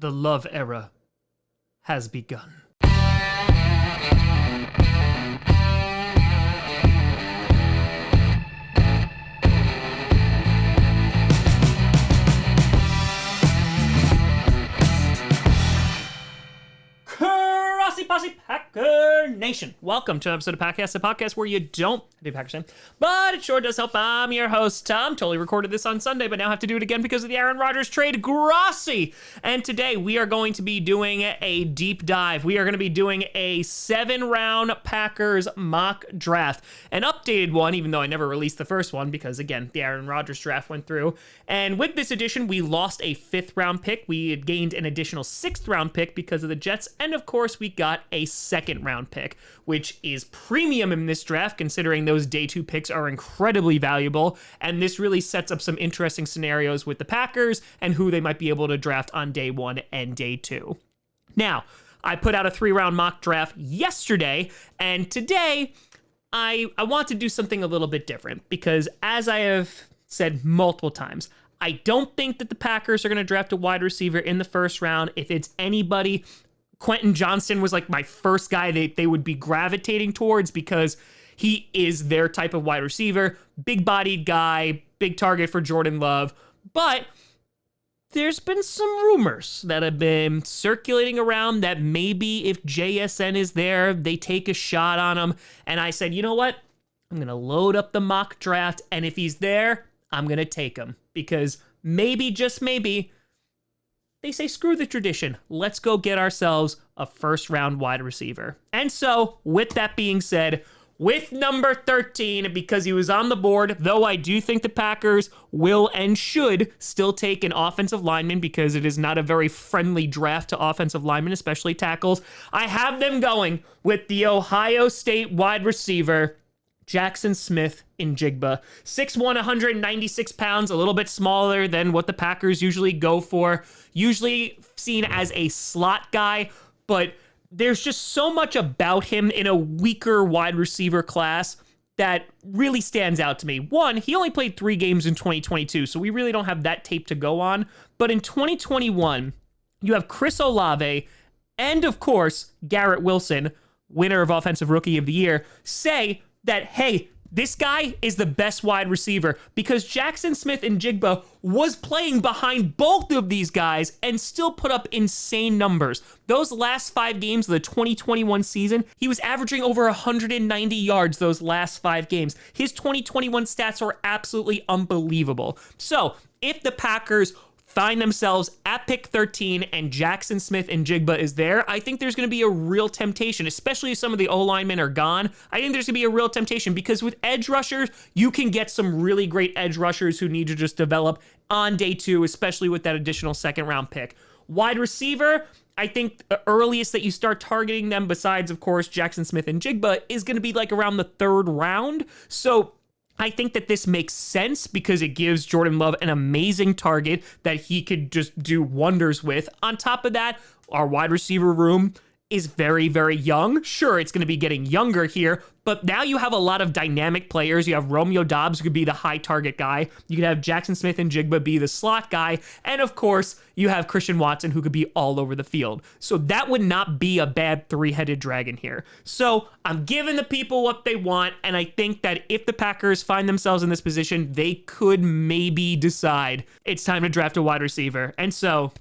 The love era has begun. Grossi Posse Packer Nation. Welcome to an episode of Podcast, a podcast where you don't do Packers fan, but it sure does help. I'm your host, Tom. Totally recorded this on Sunday, but now have to do it again because of the Aaron Rodgers trade. Grossi. And today we are going to be doing a deep dive. We are going to be doing a 7-round Packers mock draft. An updated one, even though I never released the first one because, again, the Aaron Rodgers draft went through. And with this edition, we lost a 5th-round pick. We had gained an additional 6th-round pick because of the Jets. And, of course, we got a 2nd-round pick, which is premium in this draft, considering those day 2 picks are incredibly valuable. And this really sets up some interesting scenarios with the Packers and who they might be able to draft on day 1 and day 2. Now, I put out a 3-round mock draft yesterday, and today I want to do something a little bit different because, as I have said multiple times, I don't think that the Packers are going to draft a wide receiver in the 1st round. If it's anybody, Quentin Johnston was like my first guy they would be gravitating towards because he is their type of wide receiver, big-bodied guy, big target for Jordan Love. But there's been some rumors that have been circulating around that maybe if JSN is there, they take a shot on him. And I said, you know what? I'm going to load up the mock draft, and if he's there, I'm going to take him because maybe, just maybe, they say, screw the tradition. Let's go get ourselves a 1st-round wide receiver. And so, with that being said, with number 13, because he was on the board, though I do think the Packers will and should still take an offensive lineman because it is not a very friendly draft to offensive linemen, especially tackles. I have them going with the Ohio State wide receiver, Jackson Smith-Njigba. 6'1", 196 pounds, a little bit smaller than what the Packers usually go for. Usually seen as a slot guy, but there's just so much about him in a weaker wide receiver class that really stands out to me. One, he only played 3 games in 2022, so we really don't have that tape to go on. But in 2021, you have Chris Olave and, of course, Garrett Wilson, winner of Offensive Rookie of the Year, say that, hey, this guy is the best wide receiver because Jackson Smith-Njigba was playing behind both of these guys and still put up insane numbers. Those last 5 games of the 2021 season, he was averaging over 190 yards those last 5 games. His 2021 stats are absolutely unbelievable. So, if the Packers find themselves at pick 13 and Jackson Smith-Njigba is there, I think there's going to be a real temptation, especially if some of the O-linemen are gone. I think there's going to be a real temptation because with edge rushers, you can get some really great edge rushers who need to just develop on day 2, especially with that additional 2nd-round pick. Wide receiver, I think the earliest that you start targeting them, besides, of course, Jackson Smith-Njigba, is going to be like around the 3rd round. So I think that this makes sense because it gives Jordan Love an amazing target that he could just do wonders with. On top of that, our wide receiver room is very, very young. Sure, it's going to be getting younger here, but now you have a lot of dynamic players. You have Romeo Doubs, who could be the high target guy. You could have Jackson Smith-Njigba be the slot guy. And of course, you have Christian Watson, who could be all over the field. So that would not be a bad 3-headed dragon here. So I'm giving the people what they want. And I think that if the Packers find themselves in this position, they could maybe decide it's time to draft a wide receiver. And so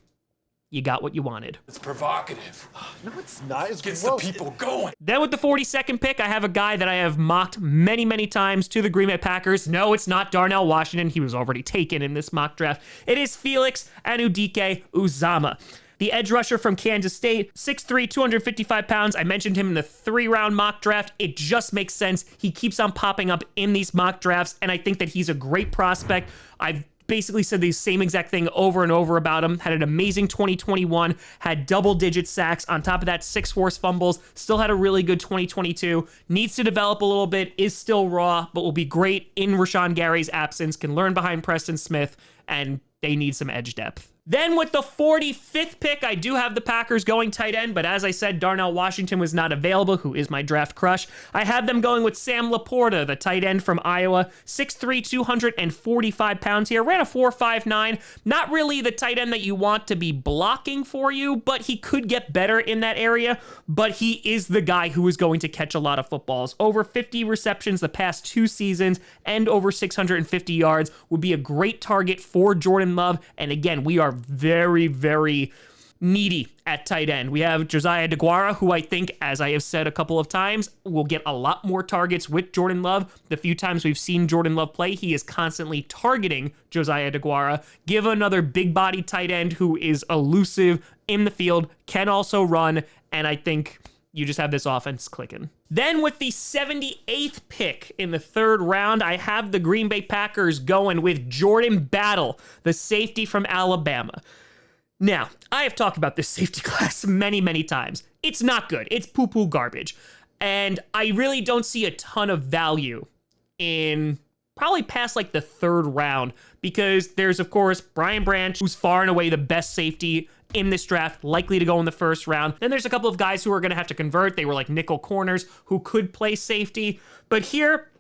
you got what you wanted. It's provocative. No, it's not. It Gets the people going. Then with the 42nd pick, I have a guy that I have mocked many, many times to the Green Bay Packers. No, it's not Darnell Washington. He was already taken in this mock draft. It is Felix Anudike-Uzomah, the edge rusher from Kansas State, 6'3", 255 pounds. I mentioned him in the 3-round mock draft. It just makes sense. He keeps on popping up in these mock drafts, and I think that he's a great prospect. I've basically said the same exact thing over and over about him. Had an amazing 2021, had double-digit sacks. On top of that, 6 forced fumbles. Still had a really good 2022. Needs to develop a little bit, is still raw, but will be great in Rashawn Gary's absence. Can learn behind Preston Smith, and they need some edge depth. Then with the 45th pick, I do have the Packers going tight end, but as I said, Darnell Washington was not available, who is my draft crush. I have them going with Sam LaPorta, the tight end from Iowa, 6'3", 245 pounds here, ran a 4.59. Not really the tight end that you want to be blocking for you, but he could get better in that area. But he is the guy who is going to catch a lot of footballs. Over 50 receptions the past 2 seasons and over 650 yards would be a great target for Jordan Love. And again, we are very, very needy at tight end. We have Josiah DeGuara, who I think, as I have said a couple of times, will get a lot more targets with Jordan Love. The few times we've seen Jordan Love play, he is constantly targeting Josiah DeGuara. Give another big body tight end who is elusive in the field, can also run, and I think you just have this offense clicking. Then with the 78th pick in the 3rd round, I have the Green Bay Packers going with Jordan Battle, the safety from Alabama. Now, I have talked about this safety class many, many times. It's not good. It's poo-poo garbage. And I really don't see a ton of value in probably past like the 3rd round because there's, of course, Brian Branch, who's far and away the best safety in this draft, likely to go in the 1st round. Then there's a couple of guys who are going to have to convert. They were like nickel corners who could play safety. But here,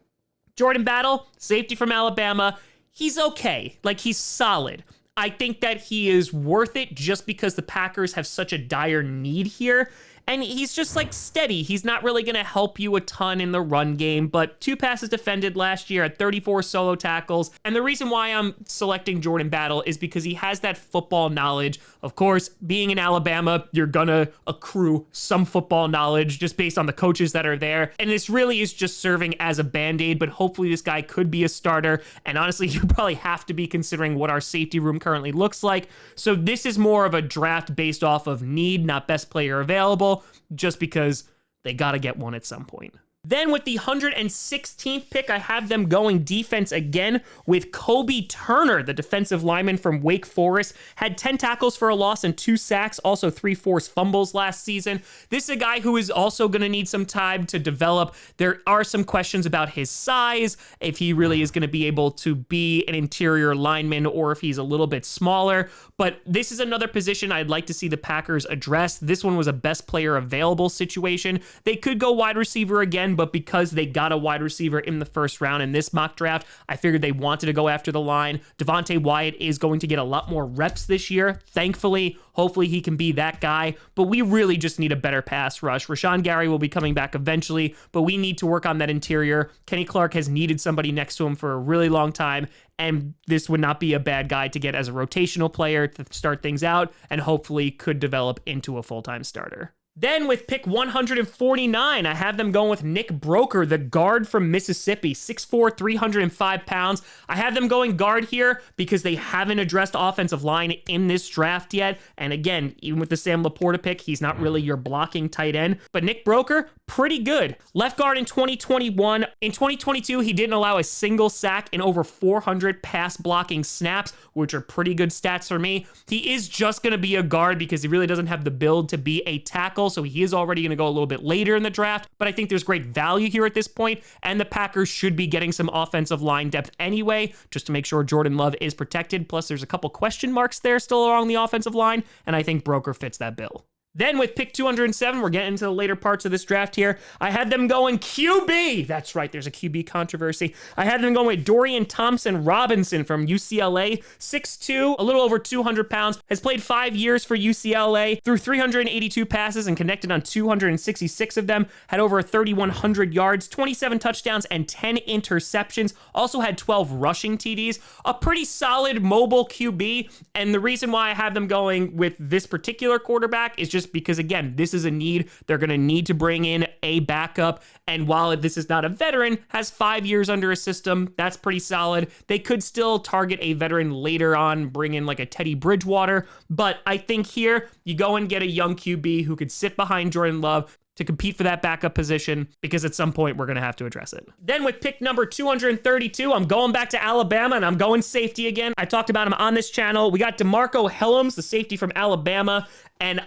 Jordan Battle, safety from Alabama, he's okay. Like, he's solid. I think that he is worth it just because the Packers have such a dire need here. And he's just like steady. He's not really going to help you a ton in the run game, but 2 passes defended last year at 34 solo tackles. And the reason why I'm selecting Jordan Battle is because he has that football knowledge. Of course, being in Alabama, you're going to accrue some football knowledge just based on the coaches that are there. And this really is just serving as a band-aid, but hopefully this guy could be a starter. And honestly, you probably have to be considering what our safety room currently looks like. So this is more of a draft based off of need, not best player available, just because they got to get one at some point. Then with the 116th pick, I have them going defense again with Kobe Turner, the defensive lineman from Wake Forest. Had 10 tackles for a loss and 2 sacks, also 3 forced fumbles last season. This is a guy who is also going to need some time to develop. There are some questions about his size, if he really is going to be able to be an interior lineman or if he's a little bit smaller. But this is another position I'd like to see the Packers address. This one was a best player available situation. They could go wide receiver again, but because they got a wide receiver in the 1st round in this mock draft, I figured they wanted to go after the line. Devontae Wyatt is going to get a lot more reps this year. Thankfully, hopefully he can be that guy, but we really just need a better pass rush. Rashawn Gary will be coming back eventually, but we need to work on that interior. Kenny Clark has needed somebody next to him for a really long time, and this would not be a bad guy to get as a rotational player to start things out and hopefully could develop into a full-time starter. Then with pick 149, I have them going with Nick Broker, the guard from Mississippi, 6'4", 305 pounds. I have them going guard here because they haven't addressed offensive line in this draft yet. And again, even with the Sam LaPorta pick, he's not really your blocking tight end. But Nick Broker, pretty good. Left guard in 2021. In 2022, he didn't allow a single sack in over 400 pass blocking snaps, which are pretty good stats for me. He is just going to be a guard because he really doesn't have the build to be a tackle. So he is already going to go a little bit later in the draft, but I think there's great value here at this point, and the Packers should be getting some offensive line depth anyway, just to make sure Jordan Love is protected. Plus, there's a couple question marks there still along the offensive line, and I think Broker fits that bill. Then with pick 207, we're getting into the later parts of this draft here. I had them going QB. That's right, there's a QB controversy. I had them going with Dorian Thompson Robinson from UCLA, 6'2", a little over 200 pounds, has played 5 years for UCLA, threw 382 passes and connected on 266 of them, had over 3,100 yards, 27 touchdowns, and 10 interceptions. Also had 12 rushing TDs. A pretty solid mobile QB, and the reason why I have them going with this particular quarterback is just because, again, this is a need. They're going to need to bring in a backup. And while this is not a veteran, has 5 years under a system, that's pretty solid. They could still target a veteran later on, bring in like a Teddy Bridgewater. But I think here, you go and get a young QB who could sit behind Jordan Love to compete for that backup position, because at some point we're going to have to address it. Then with pick number 232, I'm going back to Alabama and I'm going safety again. I talked about him on this channel. We got DeMarco Helms, the safety from Alabama, and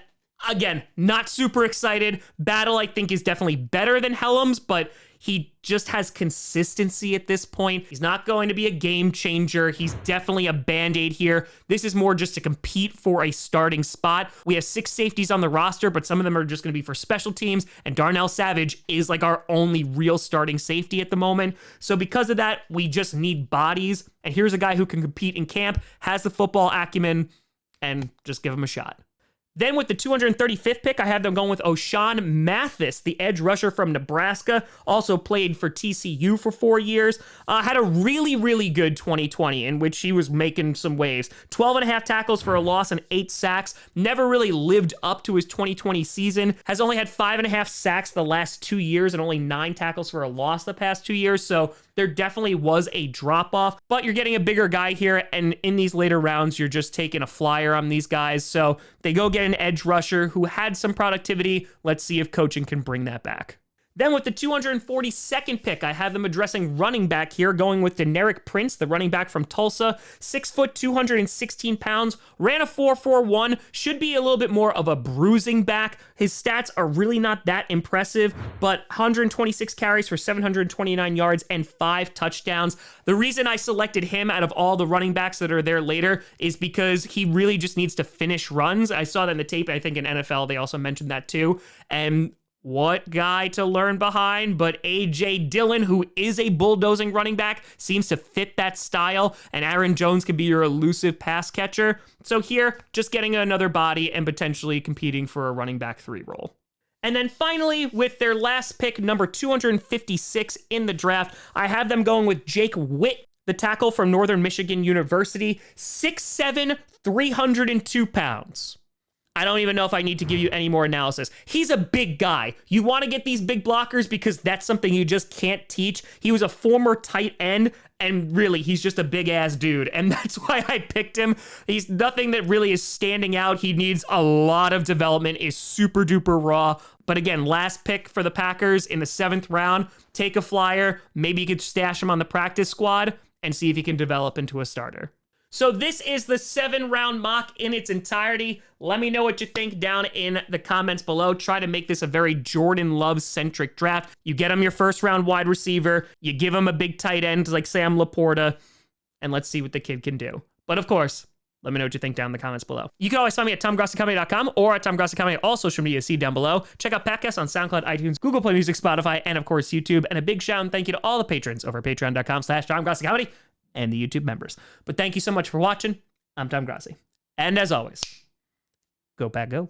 Again, not super excited. Battle, I think, is definitely better than Helms, but he just has consistency at this point. He's not going to be a game changer. He's definitely a Band-Aid here. This is more just to compete for a starting spot. We have 6 safeties on the roster, but some of them are just going to be for special teams, and Darnell Savage is like our only real starting safety at the moment. So because of that, we just need bodies, and here's a guy who can compete in camp, has the football acumen, and just give him a shot. Then with the 235th pick, I have them going with Oshon Mathis, the edge rusher from Nebraska. Also played for TCU for 4 years. Had a really, really good 2020 in which he was making some waves. 12.5 tackles for a loss and 8 sacks. Never really lived up to his 2020 season. Has only had 5.5 sacks the last 2 years and only 9 tackles for a loss the past 2 years. So there definitely was a drop-off, but you're getting a bigger guy here, and in these later rounds, you're just taking a flyer on these guys. So they go get an edge rusher who had some productivity. Let's see if coaching can bring that back. Then with the 242nd pick, I have them addressing running back here, going with Deneric Prince, the running back from Tulsa. 6 foot, 216 pounds, ran a 4.41, should be a little bit more of a bruising back. His stats are really not that impressive, but 126 carries for 729 yards and 5 touchdowns. The reason I selected him out of all the running backs that are there later is because he really just needs to finish runs. I saw that in the tape, and I think in NFL they also mentioned that too. And what guy to learn behind but A.J. Dillon, who is a bulldozing running back, seems to fit that style, and Aaron Jones can be your elusive pass catcher. So here, just getting another body and potentially competing for a running back 3 role. And then finally, with their last pick, number 256 in the draft, I have them going with Jake Witt, the tackle from Northern Michigan University, 6'7", 302 pounds. I don't even know if I need to give you any more analysis. He's a big guy. You want to get these big blockers because that's something you just can't teach. He was a former tight end, and really, he's just a big-ass dude, and that's why I picked him. He's nothing that really is standing out. He needs a lot of development, is super-duper raw. But again, last pick for the Packers in the 7th round. Take a flyer. Maybe you could stash him on the practice squad and see if he can develop into a starter. So this is the 7-round mock in its entirety. Let me know what you think down in the comments below. Try to make this a very Jordan Love-centric draft. You get him your 1st-round wide receiver. You give him a big tight end like Sam LaPorta. And let's see what the kid can do. But of course, let me know what you think down in the comments below. You can always find me at TomGrossiComedy.com or at TomGrossiComedy at all social media. See down below. Check out podcasts on SoundCloud, iTunes, Google Play Music, Spotify, and of course YouTube. And a big shout and thank you to all the patrons over at patreon.com/TomGrossiComedy. And the YouTube members. But thank you so much for watching. I'm Tom Grossi. And as always, go Pack Go.